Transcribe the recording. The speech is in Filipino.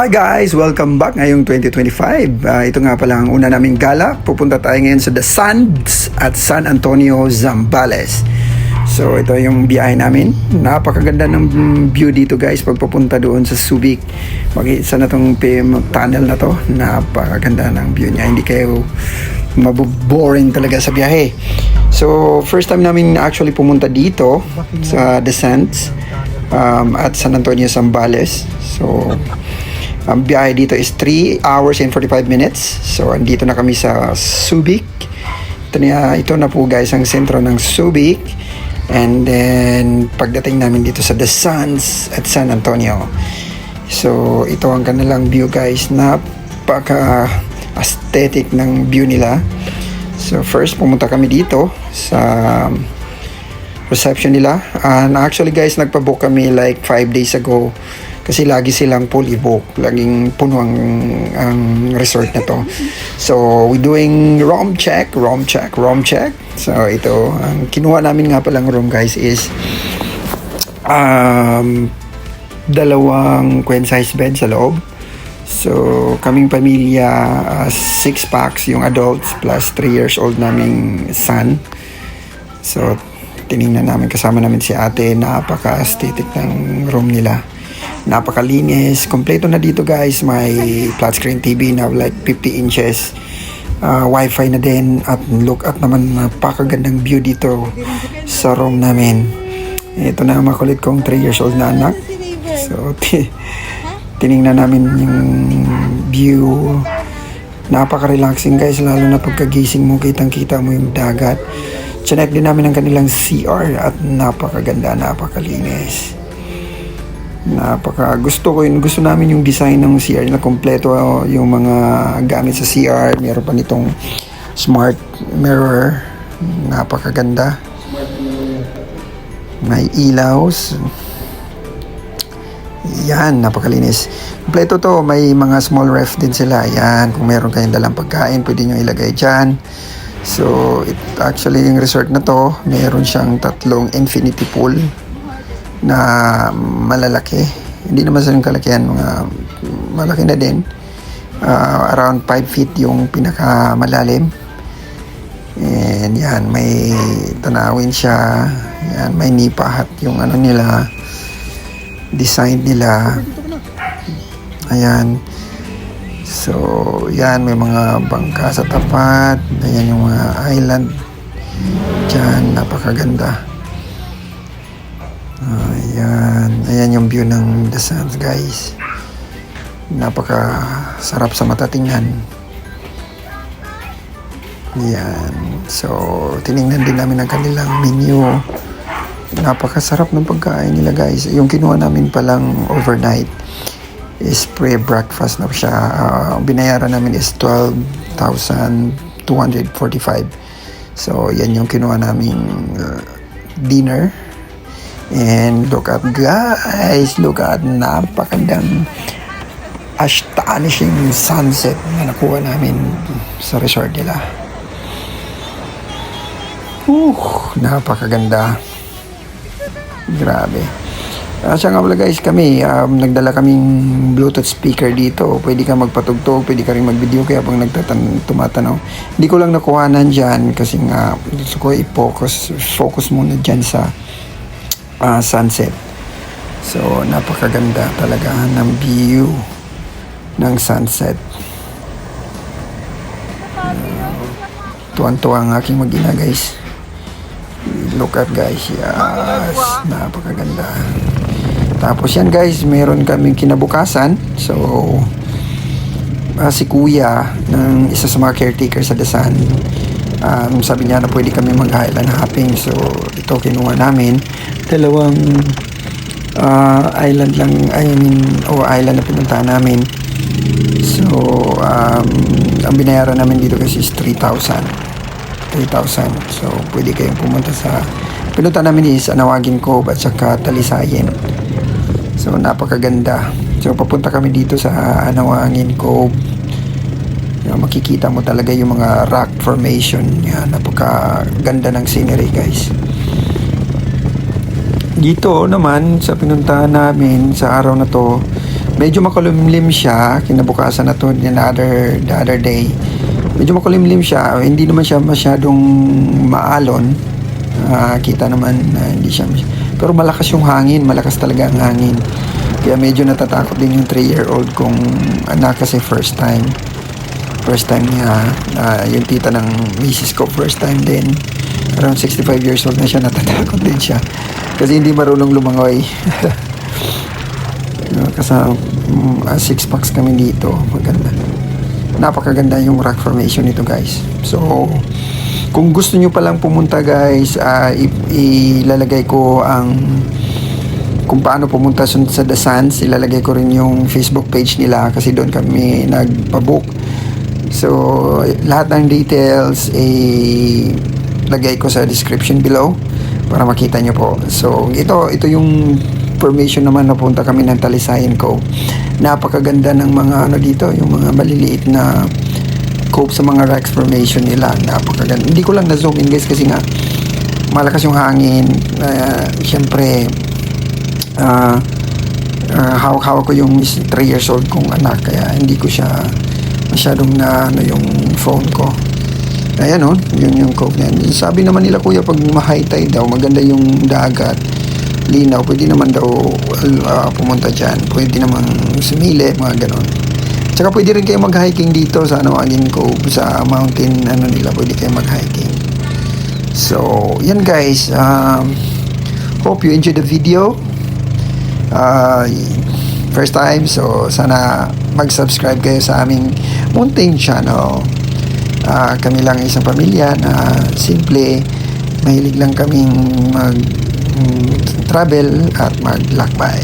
Hi guys! Welcome back ngayong 2025. Ito nga pala ang una naming gala. Pupunta tayo ngayon sa The Sands at San Antonio, Zambales. So ito yung biyahe namin. Napakaganda ng view dito guys pag papunta doon sa Subic. Mag-isa na tong tunnel na to. Napakaganda ng view niya. Hindi kayo maboboring talaga sa biyahe. So first time namin actually pumunta dito sa The Sands at San Antonio, Zambales. So ang biyahe dito is 3 hours and 45 minutes. So andito na kami sa Subic. Ito na po guys ang sentro ng Subic. And then pagdating namin dito sa The Sands at San Antonio. So ito ang kanilang view guys. Napaka aesthetic ng view nila. So first pumunta kami dito sa reception nila. And actually guys, nagpa-book kami like 5 days ago. Kasi lagi silang fully booked. Laging puno ang resort na to. So, we doing room check. So, ito. Ang kinuha namin nga palang room guys is dalawang queen size bed sa loob. So, kaming pamilya, 6 packs yung adults plus 3 years old naming son. So, tinignan namin, kasama namin si ate. Napaka-aesthetic ng room nila. Napakalinis. Kompleto na dito guys. May flat screen TV na like 50 inches. Wi-Fi na din. At look at naman, napakagandang view dito sa room namin. Ito na makulit kong 3 years old na anak. So tinignan namin yung view. Napaka-relaxing guys. Lalo na pagkagising mo, kitang-kita mo yung dagat. Chinek din namin ang kanilang CR at napakaganda, napakalinis. Gusto namin yung design ng CR na kompleto yung mga gamit sa CR. Meron pa nitong smart mirror, napakaganda. May ilaws. Yan, napakalinis. Kompleto to, may mga small ref din sila. Yan, kung meron kayong dalang pagkain, pwede nyo ilagay dyan. So, actually yung resort na to, meron siyang 3 infinity pool na malalaki. Hindi naman sa yung kalakihan, mga malaki na din. Around 5 feet yung pinakamalalim. And yan, may tanawin siya. Yan, may nipahat yung ano nila, design nila. Ayan. So, yan, may mga bangka sa tapat. Ayan yung mga island dyan, napakaganda. Ayan yung view ng The Sands guys. Napaka-sarap sa mata tingnan. Yan. So, tiningnan din namin ang kanilang menu. Napakasarap ng pagkain nila guys. Yung kinuha namin palang overnight is pre-breakfast na siya. Binayaran namin is 12,245. So, yan yung kinuha naming dinner. And look at guys, napakandang astonishing sunset na nakuha namin sa resort nila. Napakaganda. Grabe. Siya nga pala guys, kami nagdala kaming Bluetooth speaker dito. Pwede ka magpatugtog, pwede ka rin mag-video kaya pag tumatanaw. Hindi ko lang nakuhanan dyan kasi nga gusto ko focus muna dyan sa sunset. So napakaganda talaga ng view ng sunset. Tuwan-tuwa ang aking mag-ina guys. Look at guys, yes, napakaganda. Tapos yan guys, meron kaming kinabukasan. So si kuya ng isa sa mga caretaker sa Dasan, sabi niya na pwede kami mag-highland hopping. So ito kinuha namin. 2 island lang, island na pinuntahan namin. So ang binayaran namin dito kasi is 3,000. So pwede kayong pumunta sa pinunta namin is Anawagin Cove at saka Talisayin. So napakaganda. So papunta kami dito sa Anawagin Cove. Makikita mo talaga yung mga rock formation. Yan, napakaganda ng scenery guys. Dito naman sa pinuntahan namin sa araw na to, Medyo makulimlim siya, kinabukasan na to, the other day. Medyo makulimlim siya, hindi naman siya masyadong maalon. Kita naman na hindi siya, pero malakas yung hangin, malakas talaga ang hangin. Kaya medyo natatakot din yung 3-year-old kong anak kasi first time niya. Yung tita ng misis ko first time din, around 65 years old na siya, natatakot din siya kasi hindi marunong lumangoy. Kasi 6 packs kami dito. Maganda, napakaganda yung rock formation nito guys. So kung gusto nyo palang pumunta guys, ilalagay ko ang kung paano pumunta sa The Sands. Ilalagay ko rin yung Facebook page nila kasi doon kami nagpabook. So lahat ng details lagay ko sa description below para makita nyo po. So ito yung formation naman na punta kami ng Talisayan Cove. Napakaganda ng mga dito, yung mga maliliit na cove sa mga rocks formation nila. Napakaganda. Hindi ko lang na zoom in guys kasi nga malakas yung hangin. Siyempre hawak ko yung 3 years old kong anak kaya hindi ko siya masyadong na yung phone ko. Ayan yun yung cove na yan. Sabi naman nila kuya pag ma-high tide daw maganda yung dagat, linaw, pwede naman daw pumunta dyan, pwede naman sumili, mga ganon. Tsaka pwede rin kayo mag-hiking dito sa Agin Cove, sa mountain nila, pwede kayo mag-hiking. So yan guys, hope you enjoyed the video. First time, so sana mag-subscribe kayo sa aming munting channel. Kami lang isang pamilya na simple, mahilig lang kaming mag travel at maglakbay.